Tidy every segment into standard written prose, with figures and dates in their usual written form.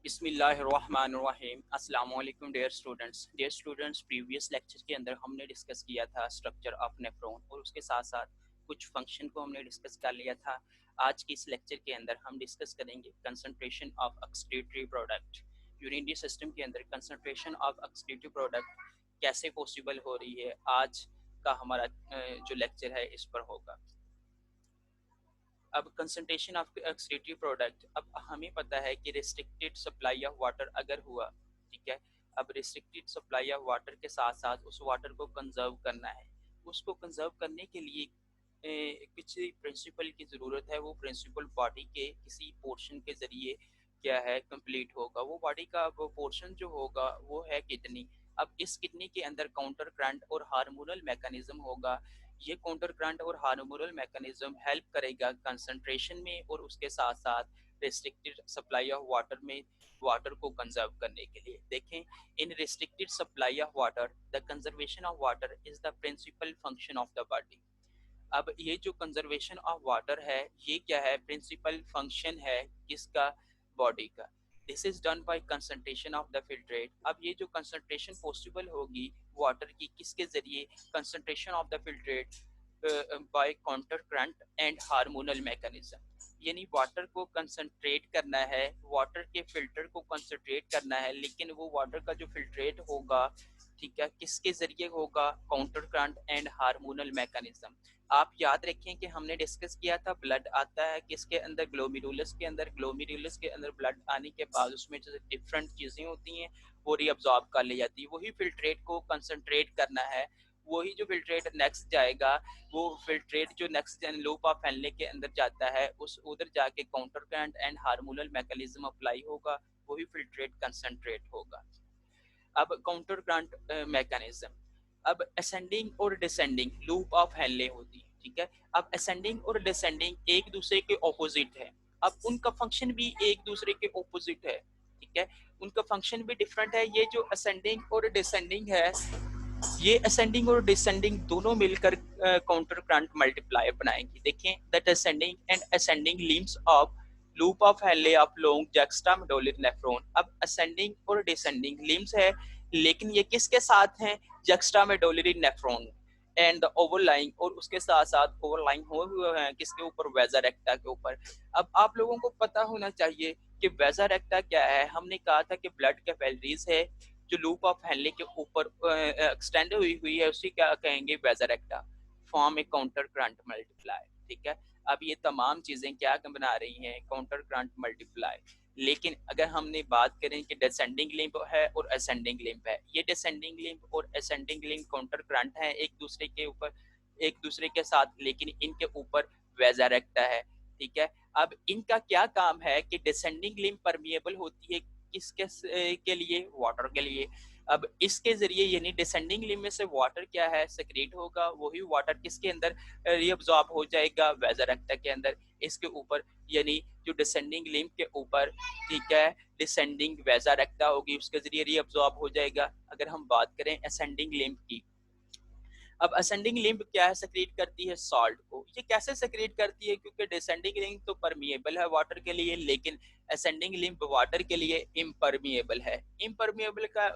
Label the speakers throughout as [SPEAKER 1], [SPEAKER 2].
[SPEAKER 1] बिस्मिल्लाहिर्रहमानिर्रहीम। अस्सलाम वालेकुम डियर स्टूडेंट्स, प्रीवियस लेक्चर के अंदर हमने डिस्कस किया था स्ट्रक्चर ऑफ नेफ्रॉन और उसके साथ साथ कुछ फंक्शन को हमने डिस्कस कर लिया था। आज की इस लेक्चर के अंदर हम डिस्कस करेंगे concentration of excretory product. Urinary system के अंदर कंसंट्रेशन ऑफ एक्सक्रीटरी प्रोडक्ट कैसे पॉसिबल हो रही है, आज का हमारा जो लेक्चर है इस पर होगा। अब कंसंट्रेशन ऑफ एक्सक्रीटरी प्रोडक्ट, अब हमें पता है कि रिस्ट्रिक्टेड सप्लाई ऑफ वाटर अगर हुआ, ठीक है। अब रिस्ट्रिक्टेड सप्लाई ऑफ वाटर के साथ साथ उस वाटर को कंजर्व करना है। उसको कंजर्व करने के लिए किसी प्रिंसिपल की ज़रूरत है। वो प्रिंसिपल बॉडी के किसी पोर्शन के ज़रिए क्या है कंप्लीट होगा। वो बॉडी का वो पोर्शन जो होगा वो है किडनी। अब इस किडनी के अंदर काउंटर करंट और हार्मोनल मैकेनिज्म होगा। ये काउंटर करंट और हार्मोनल मैकेनिज्म हेल्प करेगा कंसंट्रेशन में और उसके साथ साथ रिस्ट्रिक्टेड सप्लाई ऑफ वाटर में वाटर को कंजर्व करने के लिए। देखें, in restricted supply of water the conservation of water is the principal function of the body. अब ये जो कंजर्वेशन ऑफ वाटर है ये क्या है, प्रिंसिपल फंक्शन है किसका, बॉडी का। This is done by concentration of the filtrate. अब ये जो कंसंट्रेशन पॉसिबल होगी वाटर की किसके जरिए, concentration of the filtrate by counter current and hormonal mechanism. यानी वाटर को कंसंट्रेट करना है, वाटर के फिल्टर को कंसंट्रेट करना है, लेकिन वो वाटर का जो फिल्ट्रेट होगा, ठीक है, किसके जरिए होगा, counter current and hormonal mechanism. आप याद रखें कि हमने डिस्कस किया था ब्लड आता है किसके अंदर, ग्लोमेरुलस के अंदर। ग्लोमेरुलस के अंदर ब्लड आने के बाद उसमें जो डिफरेंट चीज़ें होती हैं वो रीअब्जॉर्ब कर ली जाती है। वही फिल्ट्रेट को कंसंट्रेट करना है, वही जो फिल्ट्रेट नेक्स्ट जाएगा, वो फिल्ट्रेट जो नेक्स्ट लूप ऑफ फैलने के अंदर जाता है उस उधर जाके counter current and hormonal mechanism apply होगा, वही फिल्ट्रेट कंसंट्रेट होगा। अब काउंटर करंट मैकेनिज्म, अब असेंडिंग और डिसेंडिंग लूप ऑफ हेनले होती है, ठीक है। अब असेंडिंग और डिसेंडिंग एक दूसरे के ऑपोजिट है। अब उनका फंक्शन भी एक दूसरे के ऑपोजिट है, ठीक है। उनका फंक्शन भी डिफरेंट है। ये जो असेंडिंग और डिसेंडिंग है, ये असेंडिंग और डिसेंडिंग दोनों मिलकर काउंटर करंट मल्टीप्लाई बनाएंगे। देखें, that ascending and ascending limbs of loop of Henle of long juxtamedullary nephron. अब असेंडिंग और डिसेंडिंग लिम्स है, लेकिन ये किसके साथ हैं, juxtamedullary nephron and the overlying, और उसके साथ साथ ओवरलाइंग हुए हैं किसके ऊपर, वेजा रेक्टा के ऊपर। अब आप लोगों को पता होना चाहिए कि वेजा रेक्टा क्या है। हमने कहा था कि ब्लड कैपिलरीज है जो लूप ऑफ हेनले के ऊपर एक्सटेंड हुई है, उसी क्या कहेंगे, वेजा रेक्टा। फॉर्म ए काउंटर करंट मल्टीप्लाई, ठीक है। अब ये तमाम चीजें क्या बना रही हैं, काउंटर करंट मल्टीप्लाई। लेकिन अगर हमने बात करें कि डिसेंडिंग लिंब है और असेंडिंग लिंब है, ये डिसेंडिंग लिंब और असेंडिंग लिंब काउंटर करंट है एक दूसरे के ऊपर, एक दूसरे के साथ, लेकिन इनके ऊपर वेजा रेक्टा है, ठीक है। अब इनका क्या काम है कि डिसेंडिंग लिंब परमिएबल होती है किसके के लिए, वाटर के लिए। अब इसके जरिए यानी डिसेंडिंग लिम्ब में से वाटर क्या है सेक्रेट होगा, वही वाटर किसके अंदर रीअब्सॉर्ब हो जाएगा, वेजा रेक्टा के अंदर, इसके ऊपर, यानी जो डिसेंडिंग लिम्ब के ऊपर, ठीक है, डिसेंडिंग वेजा रेक्टा होगी, उसके जरिए रीअब्सॉर्ब हो जाएगा। अगर हम बात करें असेंडिंग लिम्ब की, अब असेंडिंग लिम्ब क्या है, सेक्रेट करती है सॉल्ट को। ये कैसे सेक्रेट करती है, क्योंकि डिसेंडिंग लिम्ब तो परमिएबल है वाटर के लिए, लेकिन असेंडिंग लिम्ब वाटर के लिए इम्परमिएबल है। इम्परमिएबल का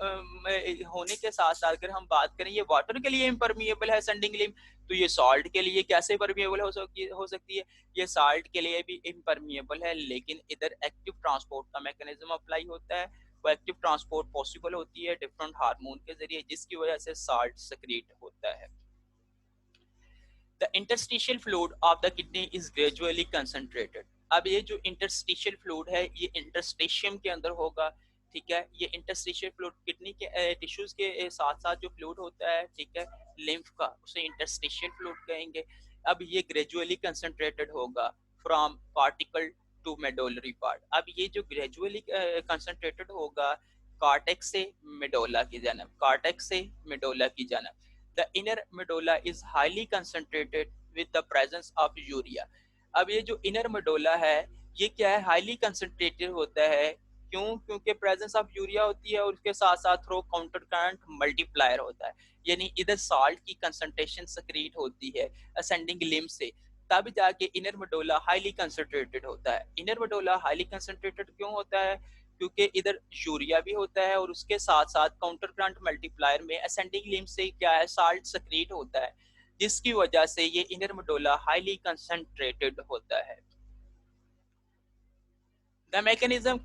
[SPEAKER 1] होने के साथ साथ अगर हम बात करें ये वाटर के लिए इम्परमिएबल है असेंडिंग लिम्ब, तो ये सॉल्ट के लिए कैसे परमिएबल हो सकती है, ये सॉल्ट के लिए भी इम्परमिएबल है। लेकिन इधर एक्टिव ट्रांसपोर्ट का मैकेनिज्म अप्लाई होता है, वो एक्टिव ट्रांसपोर्ट पॉसिबल होती है डिफरेंट हार्मोन के जरिए, जिसकी वजह से सॉल्ट सेक्रेट होता है। The interstitial fluid of the kidney is gradually concentrated. अब ये जो interstitial fluid है ये interstitium के अंदर होगा, ठीक है। ये interstitial fluid किडनी के टिश्यूज के साथ साथ जो फ्लूइड होता है, ठीक है, लिम्फ का, उसे interstitial fluid कहेंगे। अब ये gradually concentrated होगा from particle to medullary part। अब ये जो gradually concentrated होगा कार्टेक्स से मेडोला की जानब, कार्टेक्स से मेडोला की जानब। The inner medulla is highly concentrated with the presence of urea। अब ये जो inner medulla है ये क्या है, highly concentrated होता है, क्यों, क्योंकि presence of urea होती है और उसके साथ साथ थ्रो काउंटर करंट मल्टीप्लायर होता है। यानी इधर salt की concentration secrete होती है ascending limb से, तब जाके inner medulla highly concentrated होता है। inner medulla highly concentrated क्यों होता है, क्योंकि इधर यूरिया भी होता है और उसके साथ साथ काउंटर करंट मल्टीप्लायर में असेंडिंग लिम्ब से क्या है, साल्ट सक्रीट होता है, जिसकी वजह से ये इनर मेडुला हाईली कंसंट्रेटेड होता है। The mechanism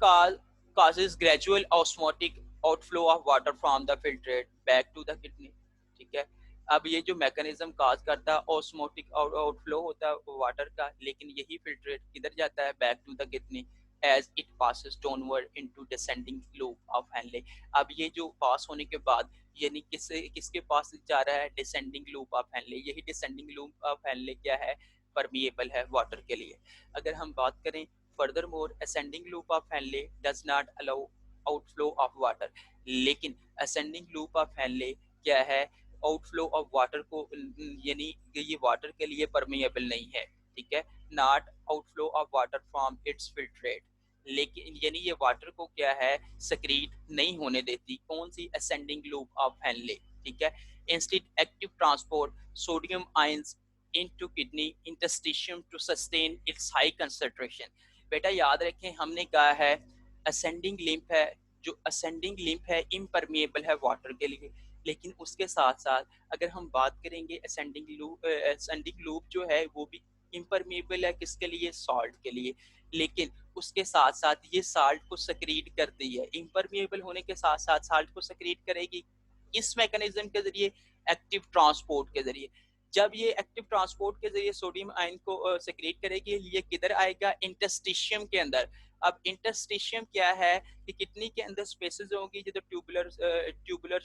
[SPEAKER 1] causes gradual osmotic outflow of water from the filtrate back to the kidney। ठीक है, अब ये जो मैकेनिज्म काज करता है ऑस्मोटिक आउटफ्लो होता है वाटर का, लेकिन यही फिल्ट्रेट किधर जाता है, back to the kidney as it passes downward into descending loop of Henle. अब ये जो पास होने के बाद यानी किसके पास जा रहा है, डिसेंडिंग लूप ऑफ हैनले। यही डिसेंडिंग लूप ऑफ हैनले क्या है, परमिएबल है वाटर के लिए। अगर हम बात करें furthermore ascending loop of Henle does not allow outflow of water, लेकिन ascending loop of Henle क्या है, आउटफ्लो ऑफ वाटर को यानी ये वाटर के लिए परमिएबल नहीं है। ठीक है, not outflow of water from its filtrate, लेकिन यानी ये वाटर को क्या है, सक्रीट नहीं होने देती। कौन सी, असेंडिंग लूप ऑफ हैनले। ठीक है, instead active transport sodium ions into kidney interstitium to sustain its high concentration. बेटा याद रखें, हमने कहा है असेंडिंग लिम्फ है, जो असेंडिंग लिम्फ है इम्परमिएबल है वाटर के लिए, लेकिन उसके साथ साथ अगर हम बात करेंगे असेंडिंग लूप जो है वो भी इम्परमिएबल है किसके लिए, सॉल्ट के लिए, लेकिन उसके साथ साथ ये साल्ट को सक्रीट करती है। इम्परमिएबल होने के साथ साथ साल्ट को सक्रीट करेगी, इस मैकेनिज्म के जरिए, एक्टिव ट्रांसपोर्ट के जरिए। जब ये एक्टिव ट्रांसपोर्ट के जरिए सोडियम आयन को सेक्रेट करेगी, ये किधर आएगा, इंटरस्टिशियम के अंदर। अब इंटरस्टिशियम क्या है कि किडनी के अंदर स्पेसेस होंगी जिधर ट्यूबुलर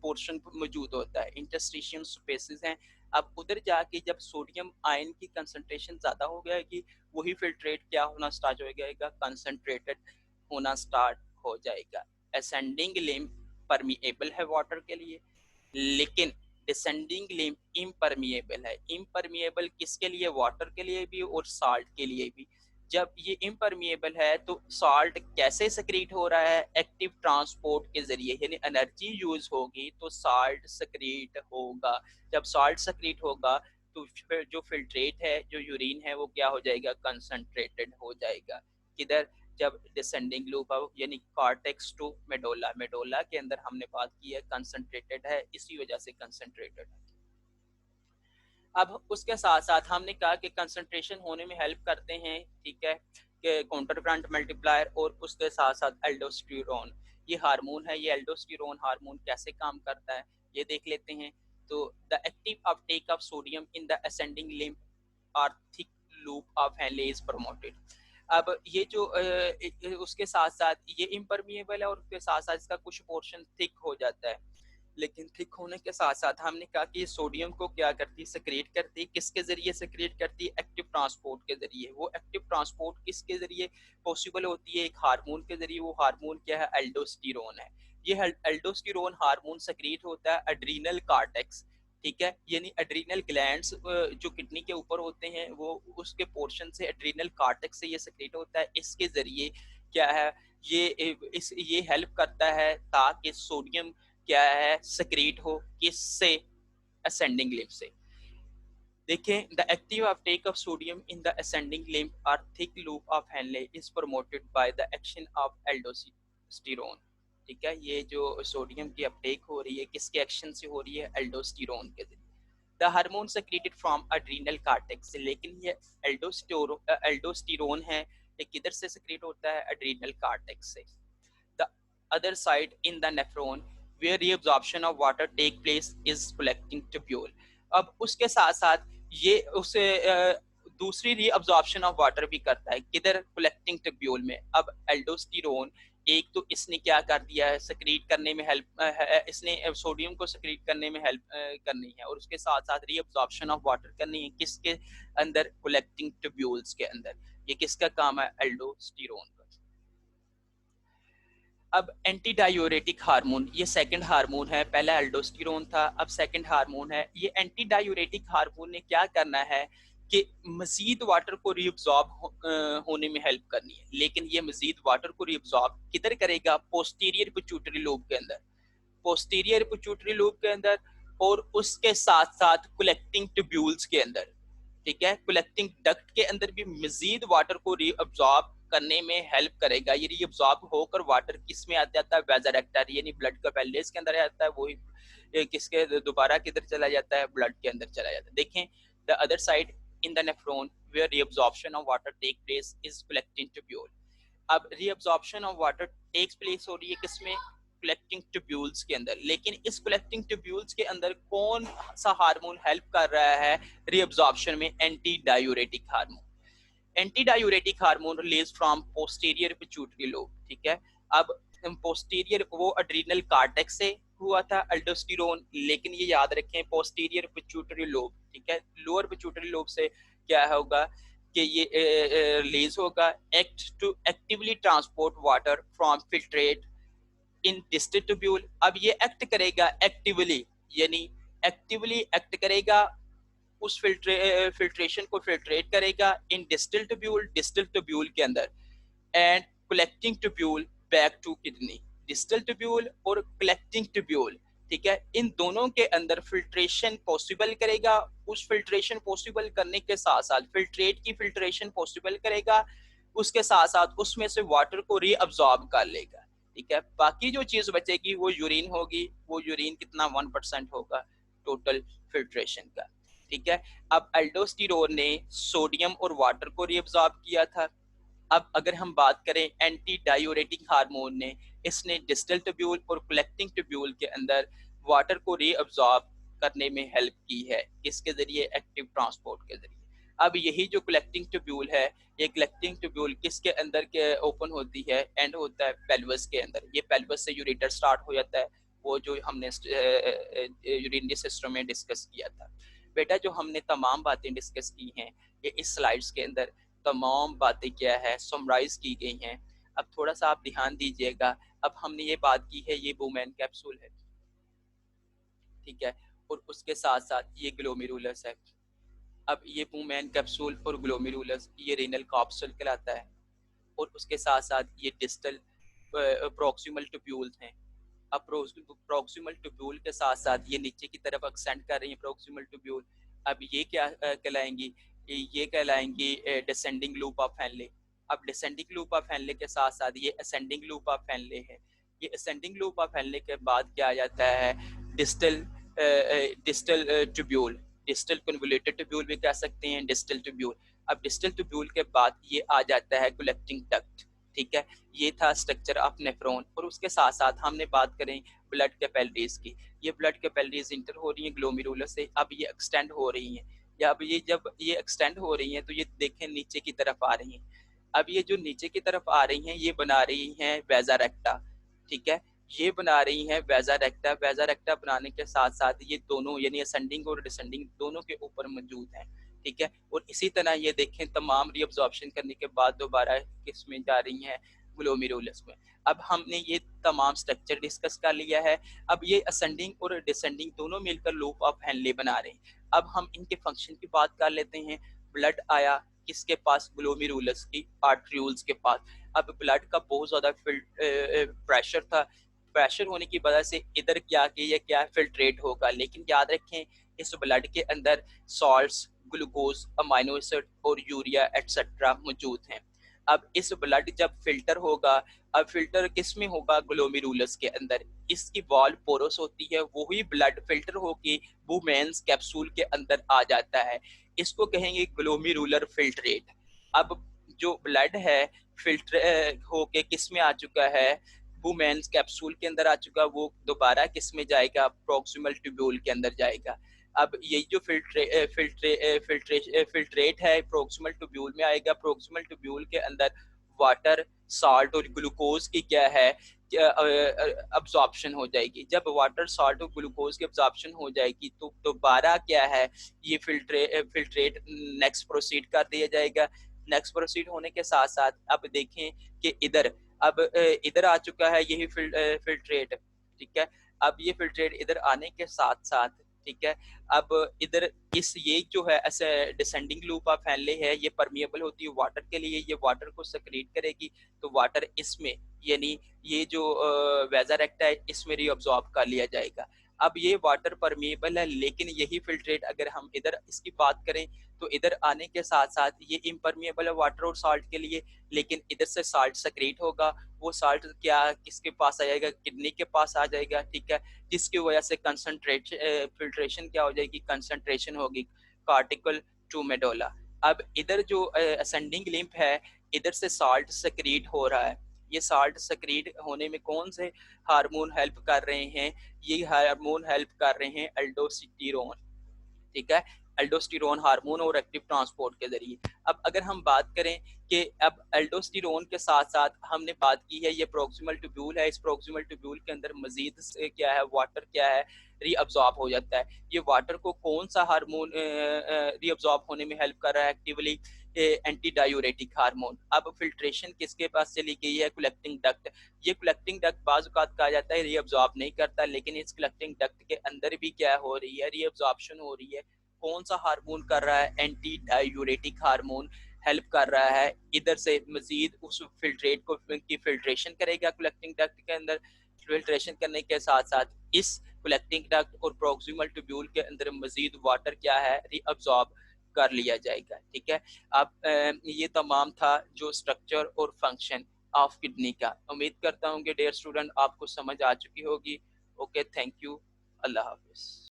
[SPEAKER 1] पोर्शन मौजूद होता है, इंटरस्टिशियम स्पेसेस हैं। अब उधर जाके जब सोडियम आयन की कंसंट्रेशन ज्यादा हो जाएगी, वही फिल्ट्रेट क्या होना स्टार्ट हो जाएगा, कंसंट्रेटेड होना स्टार्ट हो जाएगा। असेंडिंग लिम्ब परमिएबल है वाटर के लिए, लेकिन डिसेंडिंग लिम्ब इम्परमिएबल है। इम्परमिएबल किसके लिए, वाटर के लिए भी और साल्ट के लिए भी। जब ये इम्परमिएबल है तो साल्ट कैसे सक्रीट हो रहा है, एक्टिव ट्रांसपोर्ट के जरिए, यानी एनर्जी यूज होगी तो साल्ट सक्रीट होगा। जब साल्ट सक्रीट होगा तो जो फिल्ट्रेट है, जो यूरिन है, वो क्या हो जाएगा, कंसंट्रेटेड हो जाएगा। किधर, जब डिसेंडिंग लूप यानी कॉर्टेक्स टू मेडोला, मेडोला के अंदर हमने बात की है कंसंट्रेटेड है, इसी वजह से कंसंट्रेटेड है। अब उसके साथ साथ हमने कहा कि कंसंट्रेशन होने में हेल्प करते हैं, ठीक है, कि काउंटर करंट मल्टीप्लायर और उसके साथ साथ एल्डोस्टेरोन, ये हार्मोन है। ये एल्डोस्टेरोन हार्मोन कैसे काम करता है ये देख लेते हैं। तो the active uptake of sodium in the ascending limb और thick loop of Henle is promoted. अब ये जो उसके साथ साथ ये इम्परमिएबल है और उसके साथ साथ इसका कुछ पोर्शन थिक हो जाता है, लेकिन थिक होने के साथ साथ हमने कहा कि सोडियम को क्या करती है, सेक्रेट करती है। किसके जरिए सेक्रेट करती है, एक्टिव ट्रांसपोर्ट के जरिए। वो एक्टिव ट्रांसपोर्ट किसके जरिए पॉसिबल होती है, एक हार्मोन के जरिए। वो हार्मोन क्या है, एल्डोस्टेरोन है। ये एल्डोस्टेरोन हार्मोन सेक्रेट होता है एड्रीनल कॉर्टेक्स, ठीक है, यानी एड्रीनल ग्लैंड्स जो किडनी के ऊपर होते हैं, वो उसके पोर्शन से एड्रीनल कॉर्टेक्स से ये सेक्रेट होता है। इसके जरिए क्या है, ये हेल्प करता है ताकि सोडियम क्या है, सेक्रेट हो, किससे, असेंडिंग लिम्फ से। देखें, the active uptake of sodium in the ascending limb और thick loop of Henle is promoted by the action of aldosterone. ठीक है, ये जो सोडियम की अपटेक हो रही है किसके एक्शन से हो रही है, एल्डोस्टेरोन के जरिए। The hormone secreted from adrenal cortex, लेकिन ये एल्डोस्टेरोन है, ये किधर से सेक्रेट होता है, एड्रीनल कॉर्टेक्स से। The other side in the nephron where reabsorption of water take place is collecting tubule। अब उसके साथ साथ ये उसे दूसरी रीअब्जॉर्प्शन ऑफ वाटर भी करता है, किधर, कलेक्टिंग ट्यूब्यूल में। अब एल्डोस्टेरोन एक तो इसने क्या कर दिया है, सक्रीट करने में हेल्प, इसने सोडियम को सक्रीट करने में हेल्प करनी है, और उसके साथ साथ रीअब्जॉर्प्शन ऑफ वाटर करनी है, किसके अंदर, कलेक्टिंग ट्यूब्यूल्स के अंदर। ये किसका काम है, एल्डोस्टेरोन का। अब एंटी डायूरेटिक हार्मोन, ये सेकंड हार्मोन है, पहला एल्डोस्टेरोन था, अब सेकंड हार्मोन है। ये एंटी डायूरेटिक हार्मोन ने क्या करना है कि मजीद वाटर को रीअब्सॉर्ब होने में हेल्प करनी है, लेकिन ये मजीद वाटर को रीअब्सॉर्ब किधर करेगा, पोस्टीरियर पिट्यूटरी लोब के अंदर, पोस्टीरियर पिट्यूटरी लोब के अंदर, और उसके साथ साथ कलेक्टिंग ट्यूब्यूल्स के अंदर। ठीक है, कलेक्टिंग डक्ट के अंदर भी मजीद वाटर को रीअब्सॉर्ब करने में हेल्प करेगा। ये रीअब्जॉर्ब होकर वाटर किस में आ जाता है, वेज़ोरेक्टर यानी ब्लड का पेल्डेस के अंदर आ जाता है, वही किसके दोबारा किधर चला जाता है, ब्लड के अंदर चला जाता है। देखें the other side in the nephron where reabsorption of water take place is collecting tubule. अब reabsorption of water takes place हो रही है किसमें, कलेक्टिंग ट्यूब्यूल्स के अंदर। लेकिन इस कलेक्टिंग ट्यूब्यूल्स के अंदर कौन सा हार्मोन हेल्प कर रहा है रीअब्जॉर्प्शन में, anti diuretic hormone. Anti diuretic hormone release from posterior pituitary lobe, ठीक है। अब पोस्टीरियर वो एड्रिनल कार्टेक्स से हुआ था अल्डोस्टेरोन, लेकिन ये याद रखें पोस्टीरियर पिट्यूटरी लोब, ठीक है, लोअर पिट्यूटरी लोब से क्या होगा कि ये रिलीज होगा, act to actively transport water from filtrate in distal tubule. अब ये एक्ट करेगा एक्टिवली, यानी एक्टिवली एक्ट करेगा, उस फिल्ट्रेशन को फिल्ट्रेट करेगा इन डिस्टल ट्यूब्यूल के अंदर, and collecting tubule back to kidney. Distal tubule और कलेक्टिंग ट्यूब्यूल, ठीक है, इन दोनों के अंदर फिल्ट्रेशन पॉसिबल करेगा। उस फिल्ट्रेशन पॉसिबल करने के साथ साथ फिल्ट्रेट की फिल्ट्रेशन पॉसिबल करेगा, उसके साथ साथ उसमें से वाटर को रीअब्जॉर्ब कर लेगा, ठीक है। बाकी जो चीज बचेगी वो यूरिन होगी, वो यूरिन कितना 1% होगा टोटल फिल्ट्रेशन का, ठीक है। अब एल्डोस्टेरोन ने सोडियम और वाटर को रीअब्जॉर्ब किया था। अब अगर हम बात करें एंटी डायूरेटिक हार्मोन ने, इसने डिस्टल ट्यूब्यूल और कलेक्टिंग ट्यूब्यूल के अंदर वाटर को रीअब्जॉर्ब करने में हेल्प की है, किसके जरिए, एक्टिव ट्रांसपोर्ट के जरिए। अब यही जो कलेक्टिंग ट्यूब्यूल है, ये कलेक्टिंग ट्यूब्यूल किसके अंदर के ओपन होती है, एंड होता है पेल्विस के अंदर। ये पेल्विस से यूरेटर स्टार्ट हो जाता है, वो जो हमने यूरिनरी सिस्टम में डिस्कस किया था। बेटा जो हमने तमाम बातें डिस्कस की हैं ये इस स्लाइड्स के अंदर तमाम बातें क्या है समराइज की गई हैं। अब थोड़ा सा आप ध्यान दीजिएगा। अब हमने ये बात की है ये वुमेन कैप्सूल है, ठीक है, और उसके साथ साथ ये ग्लोमेरुलस है। अब ये वुमेन कैप्सूल और ग्लोमेरुलस ये रेनल कैप्सूल कहलाता है, और उसके साथ साथ ये डिस्टल प्रॉक्सिमल ट्यूब्यूल्स हैं। अब प्रॉक्सिमल ट्यूब्यूल के साथ साथ ये नीचे की तरफ एक्सटेंड कर रही है प्रॉक्सिमल ट्यूब्यूल। अब ये क्या कहलाएंगी, ये कहलाएंगी डिसेंडिंग लूप ऑफ फैनले। अब डिसेंडिंग लूप ऑफ फैनले के साथ साथ ये असेंडिंग लूप ऑफ फैनले है। ये असेंडिंग लूप ऑफ फैनले के बाद क्या आ जाता है, distal distal tubule, distal convoluted tubule भी कह सकते हैं, डिस्टल ट्यूब्यूल। अब डिस्टल ट्यूब्यूल के बाद ये आ जाता है कलेक्टिंग डक्ट, ठीक है। ये था स्ट्रक्चर ऑफ नेफ्रॉन। और उसके साथ साथ हमने बात करें ब्लड कैपिलरीज की। ये ब्लड कैपिलरीज इंटर हो रही हैं ग्लोमेरुलस से, अब ये एक्सटेंड हो रही हैं, या अब ये जब ये एक्सटेंड हो रही हैं तो ये देखें नीचे की तरफ आ रही हैं। अब ये जो नीचे की तरफ आ रही हैं ये बना रही हैं वेजा रेक्टा, ठीक है, ये बना रही हैं वेजा रेक्टा। वेजा रेक्टा बनाने के साथ साथ ये दोनों यानी असेंडिंग और डिसेंडिंग दोनों के ऊपर मौजूद हैं, ठीक है। और इसी तरह ये देखें तमाम रीअब्जॉर्प्शन करने के बाद दोबारा किस में जा रही हैं, ग्लोमेरुलस में। अब हमने ये तमाम स्ट्रक्चर डिस्कस कर लिया है। अब ये असेंडिंग और डिसेंडिंग दोनों मिलकर लूप ऑफ हेनले बना रहे हैं। अब हम इनके फंक्शन की बात कर लेते हैं। ब्लड आया किसके पास, ग्लोमेरुलस की आर्ट्रियोल्स के पास। अब ब्लड का बहुत ज़्यादा प्रेशर था, प्रेशर होने की वजह से इधर क्या कि ये क्या फिल्ट्रेट होगा। लेकिन याद रखें इस ब्लड के अंदर सॉल्ट्स, ग्लूकोज, अमाइनो एसिड और यूरिया एटसेट्रा मौजूद हैं। अब इस ब्लड जब फिल्टर होगा, अब फिल्टर किस में होगा, ग्लोमेरुलस के अंदर। इसकी वॉल पोरस होती है, वही ब्लड फिल्टर होके वुमेन्स कैप्सूल के अंदर आ जाता है। इसको कहेंगे ग्लोमेरुलर फिल्ट्रेट। अब जो ब्लड है फिल्टर होके किस में आ चुका है, वुमेन्स कैप्सूल के अंदर आ चुका, वो दोबारा किस में जाएगा, प्रॉक्सिमल ट्यूब्यूल के अंदर जाएगा। अब यही जो फिल्ट्रेट है प्रॉक्सिमल ट्यूब्यूल में आएगा। प्रॉक्सिमल ट्यूब्यूल के अंदर वाटर, साल्ट और ग्लूकोज की क्या है अब्जॉर्प्शन हो जाएगी। जब वाटर, साल्ट और ग्लूकोज की अब्जॉर्प्शन हो जाएगी तो दोबारा क्या है ये फिल्ट्रेट नेक्स्ट प्रोसीड कर दिया जाएगा। नेक्स्ट प्रोसीड होने के साथ साथ अब देखें कि इधर अब इधर आ चुका है यही फिल्ट्रेट, ठीक है। अब ये फिल्ट्रेट इधर आने के साथ साथ, ठीक है, अब इधर इस ये जो है ऐसे डिसेंडिंग लूप ऑफ फैनले है, ये परमिएबल होती है वाटर के लिए, ये वाटर को सेक्रेट करेगी तो वाटर इसमें यानी ये जो वेजा रेक्टा है इसमें रीअब्जॉर्ब कर लिया जाएगा। अब ये वाटर परमेबल है, लेकिन यही फिल्ट्रेट अगर हम इधर इसकी बात करें तो इधर आने के साथ साथ ये इम्परमिएबल है वाटर और साल्ट के लिए, लेकिन इधर से साल्ट सेक्रेट होगा। वो साल्ट क्या किसके पास आ जाएगा, किडनी के पास आ जाएगा, ठीक है, जिसकी वजह से कंसंट्रेट फिल्ट्रेशन क्या हो जाएगी, कंसंट्रेशन होगी कार्टिकल टू मेडोला। अब इधर जो असेंडिंग लिम्फ है, इधर से साल्ट सेक्रेट हो रहा है। ये साल्ट सेक्रेट होने में कौन से हार्मोन हेल्प कर रहे हैं, ये हार्मोन हेल्प कर रहे हैं एल्डोस्टेरोन, ठीक है, एल्डोस्टेरोन हार्मोन और एक्टिव ट्रांसपोर्ट के जरिए। अब अगर हम बात करें कि अब एल्डोस्टेरोन के साथ साथ हमने बात की है ये प्रोक्सिमल ट्यूब्यूल है, इस प्रोक्सिमल ट्यूब्यूल के अंदर मजीद क्या है, वाटर क्या है, रीअब्जॉर्ब हो जाता है। ये वाटर को कौन सा हार्मोन रीअब्जॉर्ब होने में हेल्प कर रहा है, एक्टिवली एंटी डायूरेटिक हार्मोन। अब फिल्ट्रेशन किसके पास चली गई है, कलेक्टिंग डक्ट। ये कलेक्टिंग डक्ट बाज़ औक़ात कहा जाता है रीअब्जॉर्ब नहीं करता, लेकिन इस कलेक्टिंग डक्ट के अंदर भी क्या हो रही है, रीअब्जॉर्प्शन हो रही है। कौन सा हार्मोन कर रहा है, एंटी डायूरेटिक हार्मोन हेल्प कर रहा है, इधर से मजीद उस फिल्ट्रेट को की फिल्ट्रेशन करेगा कलेक्टिंग डक्ट के अंदर। फिल्ट्रेशन करने के साथ साथ इस कलेक्टिंग डक्ट और प्रोक्सिमल ट्यूब्यूल के अंदर मजीद वाटर क्या है, रीअब्जॉर्ब कर लिया जाएगा, ठीक है। अब ये तमाम था जो स्ट्रक्चर और फंक्शन ऑफ किडनी का। उम्मीद करता हूँ कि डियर स्टूडेंट आपको समझ आ चुकी होगी। Okay, thank you, Allah Hafiz.